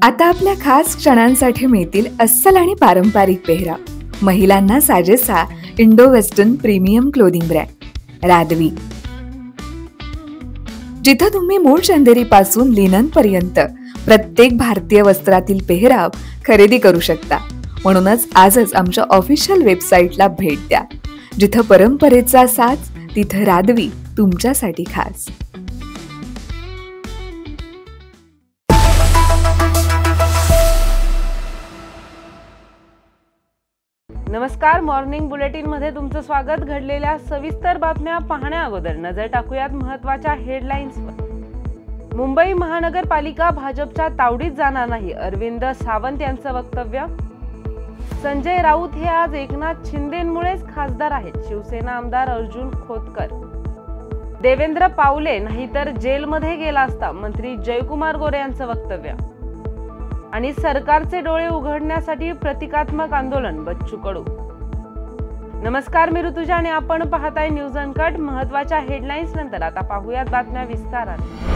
आता आपल्या खास क्षणांसाठी मिळतील अस्सल आणि पारंपरिक पेहराव। महिलांना साजेसा Indo western premium clothing brand रादवी, जिथे तुम्ही मूळ चंदेरी पासून लिनन पर्यंत प्रत्येक भारतीय वस्त्रातील पेहराव खरेदी करू शकता। म्हणूनच आजच आमच्या ऑफिशियल वेबसाईटला भेट द्या, जिथे परंपरेचा साज तिथे रादवी तुमच्यासाठी खास। नमस्कार, मॉर्निंग बुलेटिन मध्ये तुमचं स्वागत। घडलेल्या सविस्तर बातम्या पाहण्या अगोदर नजर टाकूयात महत्त्वाच्या हेडलाईन्सवर। मुंबई महानगरपालिका भाजपच्या तावडीत जाणार नाही, अरविंद सावंत यांचं वक्तव्य। संजय राऊत हे आज एकनाथ शिंदेंमुळेच खासदार आहेत, शिवसेना आमदार अर्जुन खोतकर। देवेंद्र पावले नाहीतर जेलमध्ये गेला असता, मंत्री जयकुमार गोरे यांचं वक्तव्य। आणि सरकारचे डोळे उघडण्यासाठी प्रतिकात्मक आंदोलन, बच्चू कडू। नमस्कार, मी ऋतुजा आणि आपण पाहताय न्यूज अनकट। महत्त्वाच्या हेडलाईन्स नंतर आता पाहूयात बातम्या विस्ताराने।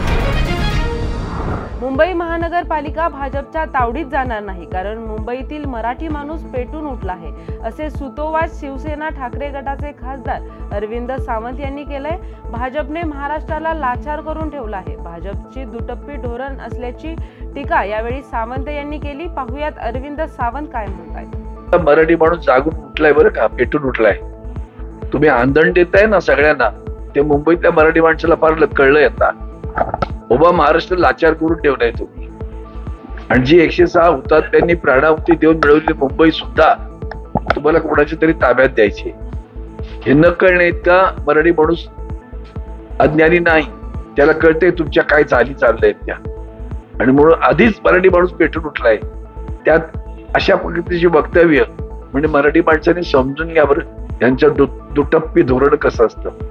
मुंबई महानगरपालिका भाजपच्या तावडीत जाणार नाही, कारण मुंबईतील मराठी माणूस पेटून उठला आहे, असे सुतोवाच शिवसेना ठाकरे गटाचे खासदार अरविंद सावंत यांनी केलंय। भाजपने महाराष्ट्राला लाचार करून ठेवला आहे, भाजपची दुटप्पी धोरण असल्याची टीका यावेळी सावंत यांनी केली। पाहूयात अरविंद सावंत काय म्हणतायत। मराठी माणूस जागून उठलाय, बरं का, पेटून उठलाय। तुम्ही आंदण देताय ना सगळ्यांना, ते मुंबईतल्या मराठी माणसाला फार कळलंय आता। उभा महाराष्ट्र लाचार करून ठेवलाय तुम्ही, आणि जी 106 हुतात्म्यांनी प्राणाहुती देऊन मिळवलेली मुंबई सुद्धा तुम्हाला कोणाच्या तरी ताब्यात द्यायची। हे न कळणे इतका मराठी माणूस अज्ञानी नाही, त्याला कळते तुमच्या काय चाली चाललंय त्या, आणि म्हणून आधीच मराठी माणूस पेटून उठलाय। त्यात अशा पद्धतीची वक्तव्य म्हणजे मराठी माणसाने समजून घ्या बरं यांचं दुटप्पी धोरण कसं असतं।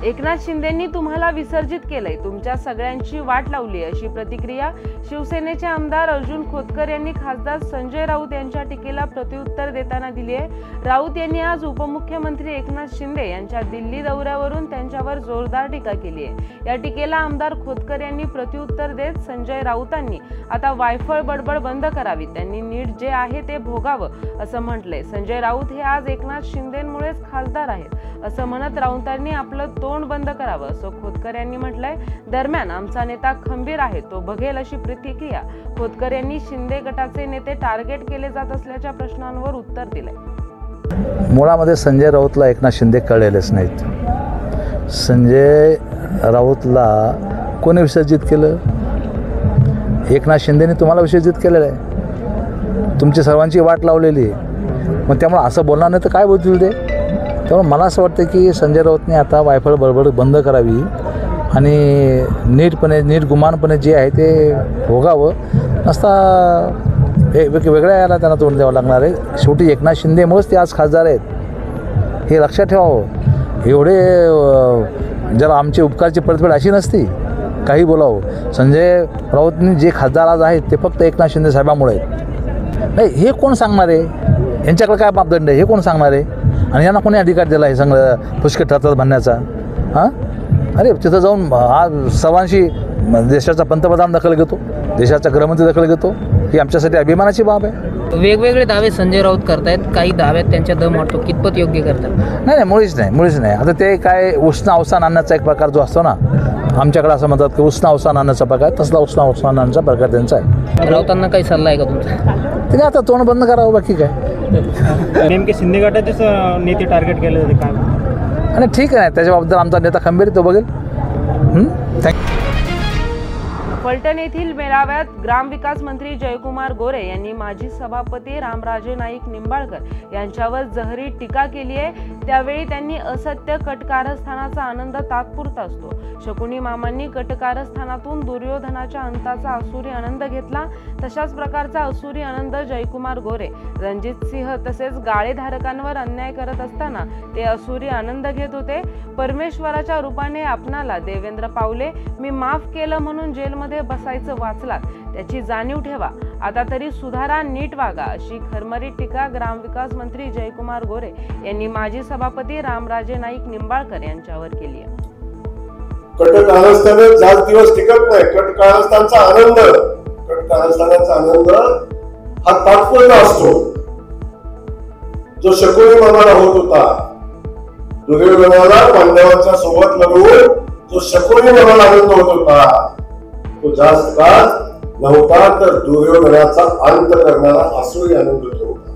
एकनाथ शिंदेंनी तुम्हाला विसर्जित केलंय, तुमच्या सगळ्यांची वाट लावली, अशी प्रतिक्रिया शिवसेनेचे आमदार अर्जुन खोतकर यांनी खासदार संजय राऊत यांच्या टीकेला प्रत्युत्तर देताना दिली आहे। राऊत यांनी आज उपमुख्यमंत्री एकनाथ शिंदे यांच्या दिल्ली दौऱ्यावरून त्यांच्यावर जोरदार टीका केली आहे। या टीकेला आमदार खोतकर यांनी प्रत्युत्तर देत संजय राऊतांनी आता वायफळ बडबड बंद करावी, त्यांनी नीट जे आहे ते भोगावं असं म्हटलंय। संजय राऊत हे आज एकनाथ शिंदेंमुळेच खासदार आहेत असं म्हणत राऊतांनी आपलं तोंड बंद करावं असं खोतकर यांनी म्हटलंय। दरम्यान आमचा नेता खंबीर आहे, तो बघेल, अशी प्रतिक्रिया खोतकर यांनी शिंदे गटाचे नेते टार्गेट केले जात असल्याच्या प्रश्नांवर उत्तर दिलंय। मुळामध्ये संजय राऊतला एकनाथ शिंदे कळलेलेच नाहीत। संजय राऊतला कोणी विसर्जित केलं? एकनाथ शिंदेने तुम्हाला विसर्जित केलेलं आहे, तुमची सर्वांची वाट लावलेली आहे। मग त्यामुळे असं बोलणार नाही तर काय बोलतील ते? त्यामुळे मला असं वाटतं की संजय राऊतने आता वायफळ बडबड बंद करावी आणि नीट गुमानपणे जे आहे ते भोगावं, नसता वेगळ्या याला त्यांना तोंड द्यावं लागणार आहे। शेवटी एकनाथ शिंदेमुळेच ते आज खासदार आहेत, हे लक्षात ठेवावं। एवढे जर आमची उपकारची परतफेड अशी नसती, काही बोलावं। संजय राऊतनी जे खासदार आज आहेत ते फक्त एकनाथ शिंदे साहेबांमुळे आहेत। नाही, हे कोण सांगणार आहे? यांच्याकडे काय मापदंड आहे हे कोण सांगणार आहे? आणि यांना कोणी अधिकार दिला आहे सगळं पुष्कळ ठरतात म्हणण्याचा? हां, अरे तिथं जाऊन आज सर्वांशी देशाचा पंतप्रधान दखल घेतो, देशाचा गृहमंत्री दखल घेतो, ही आमच्यासाठी अभिमानाची बाब आहे। वेगवेगळे दावे संजय राऊत करतायत, काही दाव्यात त्यांच्या दम वाटतो, कितपत योग्य करतात? नाही, मुळीच नाही। आता ते काय उष्ण अवसान आणण्याचा एक प्रकार जो असतो ना, आमच्याकडे असं म्हणतात की उष्ण अवसान आणण्याचा प्रकार, तसला उष्ण अवसान आणण्याचा प्रकार त्यांचा आहे। राऊतांना काही सल्ला आहे का तुमचा? तिने आता तोंड बंद करावं, बाकी काय। नेमके शिंदे गटाचेच नेते टार्गेट केले होते काय? आणि ठीक आहे, त्याच्याबाबत आमचा नेता खंबीर तो बघेल। थँक्यू। फलटण येथील मेळाव्यात ग्रामविकास मंत्री जयकुमार गोरे यांनी माजी सभापती रामराजे नाईक निंबाळकर यांच्यावर जहरी टीका केली आहे। त्यावेळी त्यांनी असत्य कटकारस्थानाचा आनंद तात्पुरता असतो, शकुनी मामांनी कटकारस्थानातून दुर्योधनाच्या अंताचा असुरी आनंद घेतला, तशाच प्रकारचा असुरी आनंद जयकुमार गोरे रणजित सिंह तसेच गाळेधारकांवर अन्याय करत असताना ते असुरी आनंद घेत होते। परमेश्वराच्या रूपाने आपणाला देवेंद्र पावले मी माफ केलं म्हणून जेलमध्ये बसायचं वाचलात, त्याची जाणीव ठेवा, आता तरी सुधारा, नीट वागा, अशी खरमरीत टीका ग्रामविकास मंत्री जयकुमार गोरे यांनी माजी सभापती रामराजे नाईक निंबाळकर यांच्यावर केली आहे। कट कारस्थान जास्त दिवस टिकत नाही. कट कारस्थानचा आनंद हा तात्पुरता असतो. जो शकुनी मनाला होत होता, दुर्योधनाला पांडवांच्या सोबत लढवून जो शकुनी मनाला आनंद होत होता, तो जास्त काळ नव्हता, तर दुर्योधनाचा अंत करणारा आसुरी आनंद होता.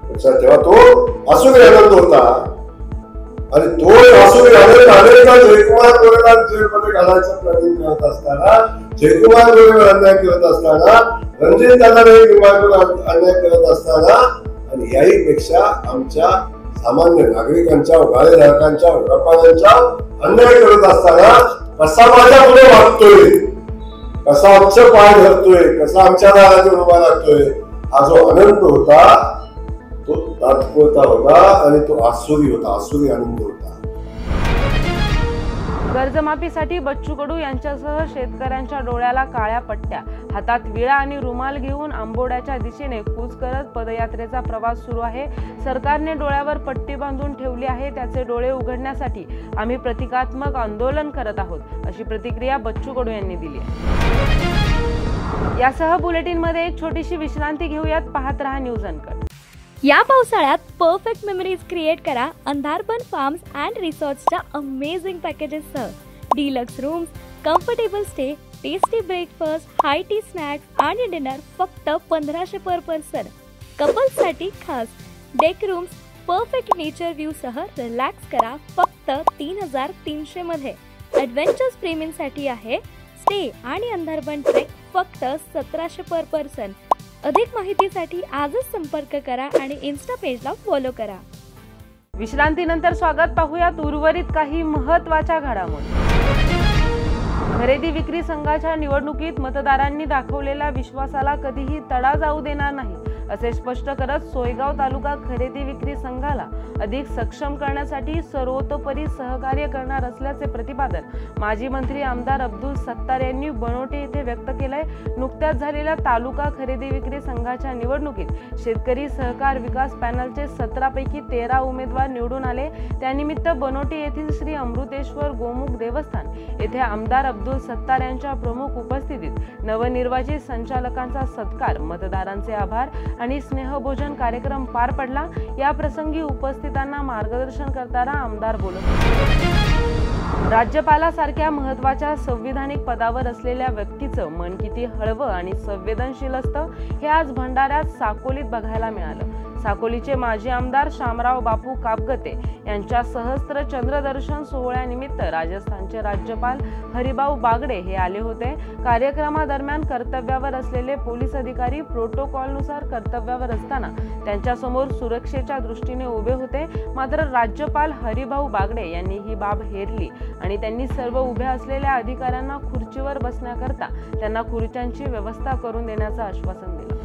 लक्षात ठेवा, तो आसुरी आनंद होता. आणि तो आसुरी आनंद अनेकदा जयकुमार गोरेला जेलमध्ये घालायचं प्लॅनिंग करत असताना, जयकुमार गोरेवर अन्याय करत असताना, रणजित दादाने अन्याय करत असताना, आणि याहीपेक्षा आमच्या सामान्य नागरिकांच्या, गाळेधारकांच्या, व्यापाऱ्यांच्या अन्याय करत असताना कसा माझ्या पुढे वागतोय, कसा आमचं पाय धरतोय, कसा आमच्या दारातून उभा राहतोय, हा जो आनंद होता तो तात्पुरता होता आणि तो आसुरी होता, आसुरी आनंद होता. कर्जमाफीसाठी बच्चू कडू यांच्यासह शेतकऱ्यांच्या डोळ्याला काळ्या पट्ट्या, हातात विळा आणि रुमाल घेऊन आंबोड्याच्या दिशेने कूच करत पदयात्रेचा प्रवास सुरू आहे. सरकारने डोळ्यावर पट्टी बांधून ठेवली आहे, त्याचे डोळे उघडण्यासाठी आम्ही प्रतिकात्मक आंदोलन करत आहोत, अशी प्रतिक्रिया बच्चू कडू यांनी दिली आहे. यासह बुलेटिन मध्ये एक छोटीशी विश्रांती घेऊयात. पाहत रहा न्यूज अनकट. या पावसाळ्यात परफेक्ट मेमरीज क्रिएट करा अंधारबन फार्म्स अँड रिसॉर्ट्सच्या अमेझिंग पॅकेजेससह. Deluxe rooms, comfortable stay, tasty breakfast, high tea snacks आणि डिनर फक्त 1500 पर पर्सन. कपल्ससाठी खास deck rooms, perfect nature view सह रिलॅक्स करा फक्त 3300 मध्ये. ॲडव्हेंचर्स प्रेमींसाठी आहे स्टे आणि अंधारबन ट्रेक फक्त 1700 पर पर्सन. अधिक माहितीसाठी आजच संपर्क करा आणि इन्स्टा पेजला फॉलो करा. विश्रांतीनंतर स्वागत. पाहूयात उर्वरित काही महत्त्वाच्या घडामोडी. खरेदी विक्री संघाच्या निवडणुकीत मतदारांनी दाखवलेल्या विश्वासाला कधीही तडा जाऊ देणार नाही, असे स्पष्ट करत सोयगाव तालुका खरेदी विक्री संघाला अधिक सक्षम करण्यासाठी सर्वतोपरी सहकार्य करणार असल्याचे प्रतिपादन माजी मंत्री आमदार अब्दुल सत्तार यांनी बनोटे येथे व्यक्त केलंय. नुकत्याच झालेल्या तालुका खरेदी विक्री संघाच्या निवडणुकीत शेतकरी सहकार विकास पॅनलचे 17 पैकी 13 उमेदवार निवडून आले. त्यानिमित्त बनोटे येथील श्री अमृतेश्वर गोमुख देवस्थान येथे आमदार अब्दुल सत्तार यांच्या प्रमुख उपस्थितीत नवनिर्वाचित संचालकांचा सत्कार, मतदारांचे आभार आणि स्नेहभोजन कार्यक्रम पार पडला. या प्रसंगी उपस्थितांना मार्गदर्शन करताना आमदार बोलत होते. राज्यपालासारख्या महत्त्वाच्या संविधानिक पदावर असलेल्या व्यक्तीचं मन किती हळवं आणि संवेदनशील असतं हे आज भंडाऱ्यात साकोलीत बघायला मिळालं. साकोलीचे माजी आमदार शामराव बापू कापगते यांच्या सहस्त्र चंद्रदर्शन सोहळ्यानिमित्त राजस्थानचे राज्यपाल हरिभाऊ बागडे हे आले होते. कार्यक्रमादरम्यान कर्तव्यावर असलेले पोलीस अधिकारी प्रोटोकॉलनुसार कर्तव्यावर असताना त्यांच्यासमोर सुरक्षेच्या दृष्टीने उभे होते. मात्र राज्यपाल हरिभाऊ बागडे यांनी ही बाब हेरली आणि त्यांनी सर्व उभ्या असलेल्या अधिकाऱ्यांना खुर्चीवर बसण्याकरता त्यांना खुर्च्यांची व्यवस्था करून देण्याचं आश्वासन दिलं.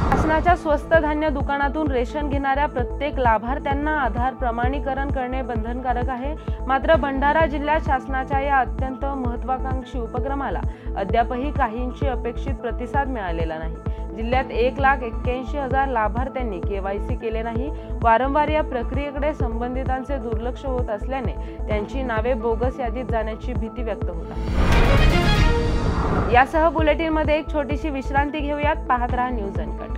शासनाच्या स्वस्त धान्य दुकानातून रेशन घेणाऱ्या प्रत्येक लाभार्थ्यांना आधार प्रमाणीकरण करणे बंधनकारक आहे. मात्र भंडारा जिल्ह्यात शासनाच्या या अत्यंत महत्त्वाकांक्षी उपक्रमाला अद्यापही काहींची अपेक्षित प्रतिसाद मिळालेला नाही. जिल्ह्यात 1,81,000 लाभार्थ्यांनी KYC केले नाही. वारंवार या प्रक्रियेकडे संबंधितांचे दुर्लक्ष होत असल्याने त्यांची नावे बोगस यादीत जाण्याची भीती व्यक्त होत आहे. यासह बुलेटिन मध्ये एक छोटीशी विश्रांती घेऊयात. पाहत रहा न्यूज अनकट.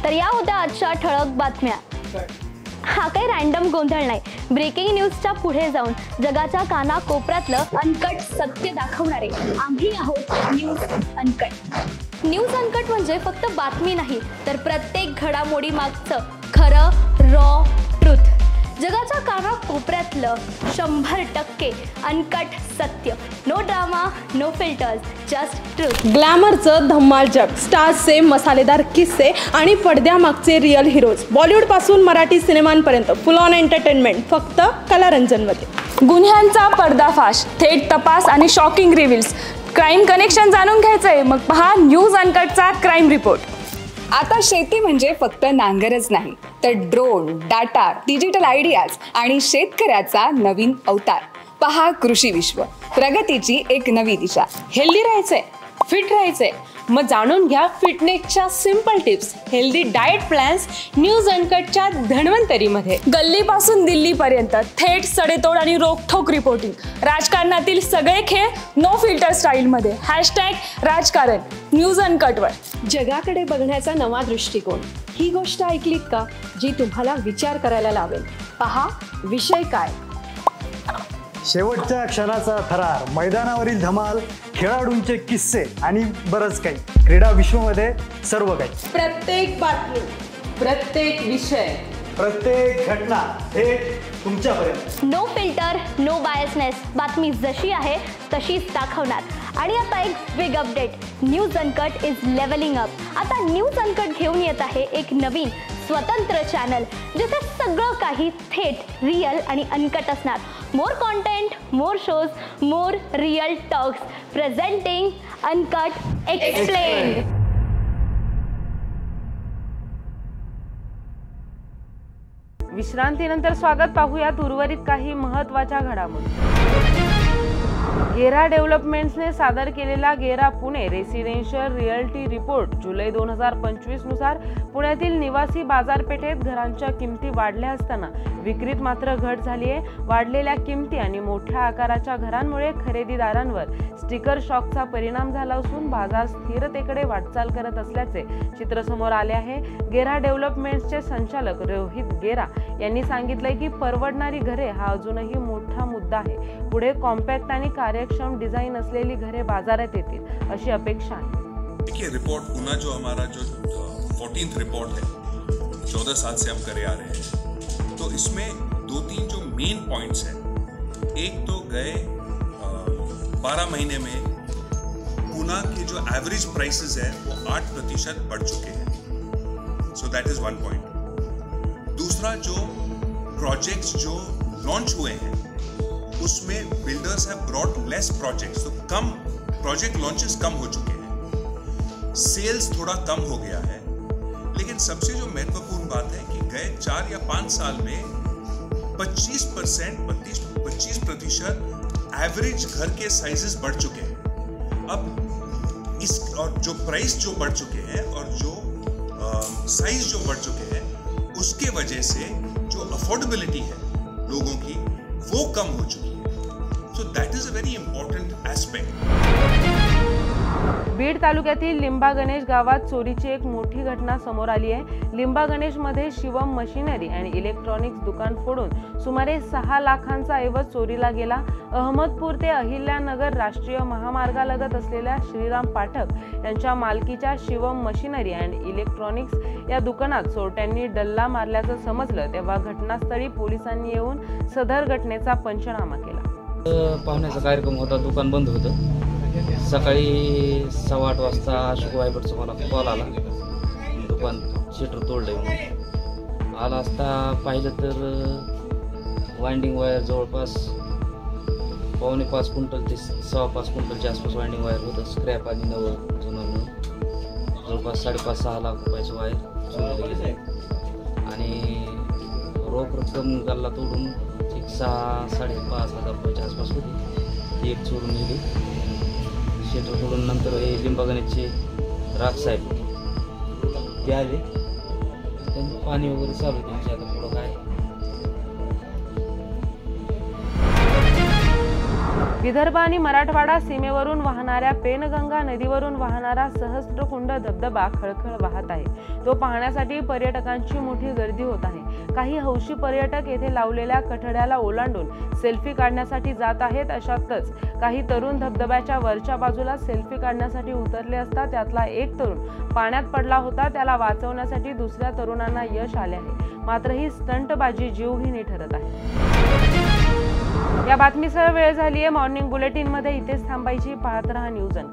तर या होत्या आजच्या ठळक बातम्या. हा काही रॅन्डम गोंधळ नाही. ब्रेकिंग न्यूजच्या पुढे जाऊन जगाच्या कानाकोपऱ्यातलं अनकट सत्य दाखवणारे आम्ही आहोत न्यूज अनकट. न्यूज अनकट म्हणजे फक्त बातमी नाही, तर प्रत्येक घडामोडी मागचं खरं रॉ ट्रुथ. जगाच्या कानाकोपऱ्यातलं 100% अनकट सत्य. No drama, no filters, just truth. ग्लॅमरचं धम्माल जग, स्टार्सचे मसालेदार किस्से आणि पडद्यामागचे रिअल हिरोज. बॉलिवूडपासून मराठी सिनेमांपर्यंत फुल ऑन एंटरटेनमेंट फक्त कलारंजनमध्ये. गुन्ह्यांचा पर्दाफाश, थेट तपास आणि शॉकिंग रिव्हिल्स. क्राईम कनेक्शन जाणून घ्यायचंय? मग पहा न्यूज अनकटचा क्राईम रिपोर्ट. आता शेती म्हणजे फक्त नांगरच नाही, तर ड्रोन, डाटा, डिजिटल आयडियाज आणि शेतकऱ्याचा नवीन अवतार. पहा कृषी विश्व, प्रगतीची एक नवी दिशा. हेल्दी राहायचंय, फिट राहायचंय, मग जाणून घ्या फिटनेसच्या simple tips, healthy diet plans news अनकटच्या धन्वंतरीमध्ये. गल्लीपासून दिल्लीपर्यंत थेट सडेतोड आणि रोखठोक रिपोर्टिंग. राजकारणातील सगळे खेळ नो फिल्टर स्टाईलमध्ये. #राजकारण न्यूज अनकटवर. जगाकडे बघण्याचा नवा दृष्टिकोन. ही गोष्ट ऐकलीत का जी तुम्हाला विचार करायला लावेल? पहा विषय काय. शेवटच्या क्षणाचा थरार, मैदानावरील धमाल, खेळाडूंचे किस्से आणि बरंच काही. क्रीडा विश्वामध्ये सर्व काही. प्रत्येक बातमी, प्रत्येक विषय, प्रत्येक घटना थेट तुमच्यापर्यंत. No filter, no biasness. बातमी जशी आहे तशीच दाखवणार. आणि आता एक big update. News uncut is levelling up. आता न्यूज अनकट घेऊन येत आहे एक नवीन स्वतंत्र चॅनल, जिथे सगळं काही थेट, रिअल आणि अनकट असणार. More content, more shows, more real talks. Presenting uncut explained. विश्रांतीनंतर स्वागत. पाहूयात उर्वरित काही महत्त्वाच्या घडामोडी. गेरा डेव्हलपमेंट्सने सादर केलेला गेरा पुणे रेसिडेन्शियल रिअल्टी रिपोर्ट जुलै 2025 नुसार पुण्यातील निवासी बाजारपेठेत घरांच्या किमती वाढल्या असताना विक्रीत मात्र घट झाली आहे. वाढलेल्या किमती आणि मोठ्या आकाराच्या घरांमुळे खरेदीदारांवर स्टिकर शॉकचा परिणाम झाला असून बाजार स्थिरतेकडे वाटचाल करत असल्याचे चित्र समोर आले आहे. गेरा डेव्हलपमेंट्सचे संचालक रोहित गेरा यांनी सांगितलंय की परवडणारी घरे हा अजूनही मोठा मुद्दा आहे. पुढे कॉम्पॅक्ट आणि कार्यक्षम डिजाइन असलेली घरे बाजारात येतील अशी अपेक्षा आहे. देखिए रिपोर्ट पुणे जो हमारा जो 14th रिपोर्ट है, 14 साल से हम करे आ रहे हैं, तो इसमें 2-3 जो मेन पॉइंट्स हैं. एक तो गए 12 महीने में पुणे के जो एवरेज प्राइसेस है वो 8% बढ़ चुके हैं. So that is one point. दूसरा जो प्रोजेक्ट्स जो लॉन्च हुए हैं उसमें builders have brought less projects, तो कम प्रोजेक्ट लॉन्चेस कम हो चुके हैं. सेल्स थोड़ा कम हो गया है. लेकिन सबसे जो महत्वपूर्ण बात है कि गए 4 या 5 साल में 25% एवरेज घर के साइजेस बढ़ चुके हैं. अब इस और जो प्राइस जो बढ़ चुके हैं और जो साइज जो बढ़ चुके हैं उसके वजह से जो अफोर्डेबिलिटी है लोगों की वो कम हो चुकी है. So that is a very important aspect. Beed तालुक्यातील लिंबा गणेश गावात चोरीची एक मोठी घटना समोर आली आहे. लिंबा गणेशमध्ये शिवम मशिनरी आणि इलेक्ट्रॉनिक्स दुकान फोडून सुमारे 6 लाखांचा ऐवज चोरीला गेला. अहमदपूर ते अहिल्यानगर राष्ट्रीय महामार्गालगत असलेल्या श्रीराम पाठक यांच्या मालकीच्या शिवम मशिनरी अँड इलेक्ट्रॉनिक्स या दुकानात चोरट्यांनी डल्ला मारल्याचं समजलं तेव्हा घटनास्थळी पोलिसांनी येऊन सदर घटनेचा पंचनामा केला. पाहुण्याचा कार्यक्रम होता, दुकान बंद होतं. सकाळी 7:15 वाजता अशोक वायबटचा मला कॉल आला, दुकान शटर तोडलंय म्हणून. आला असता पाहिलं तर वाइंडिंग वायर जवळपास 4.25 क्विंटल ते 5.25 क्विंटलच्या आसपास वाइंडिंग वायर होतं. स्क्रॅप आणि नवं जुनं मिळून जवळपास 5.5-6 लाख रुपयाचं वायर चोरीला गेलं. आणि रोख रक्कम गल्ला तोडून 6-5.5 हजार रुपयाच्या आसपास होती, ती एक चोरून नेली. शेटर तोडून नंतर हे लिंबा गणेशचे राख साहेब ते आले, त्यांनी पाणी वगैरे चालू त्यांचे. आता पुढं काय. विदर्भ आणि मराठवाडा सीमेवरून वाहणाऱ्या पेनगंगा नदीवरून वाहणारा सहस्त्रकुंड धबधबा खळखळ वाहत आहे. तो पाहण्यासाठी पर्यटकांची मोठी गर्दी होत आहे. काही हौशी पर्यटक येथे लावलेल्या कठड्याला ओलांडून सेल्फी काढण्यासाठी जात आहेत. अशातच काही तरुण धबधब्याच्या वरच्या बाजूला सेल्फी काढण्यासाठी उतरले असता त्यातला एक तरुण पाण्यात पडला होता. त्याला वाचवण्यासाठी दुसऱ्या तरुणांना यश आले आहे. मात्र ही स्टंटबाजी जीवघेणी ठरत आहे. या बातमीसह वेळ झाली आहे मॉर्निंग बुलेटिन मध्ये. इथेच थांबायची. पाहत रहा न्यूज अनकट.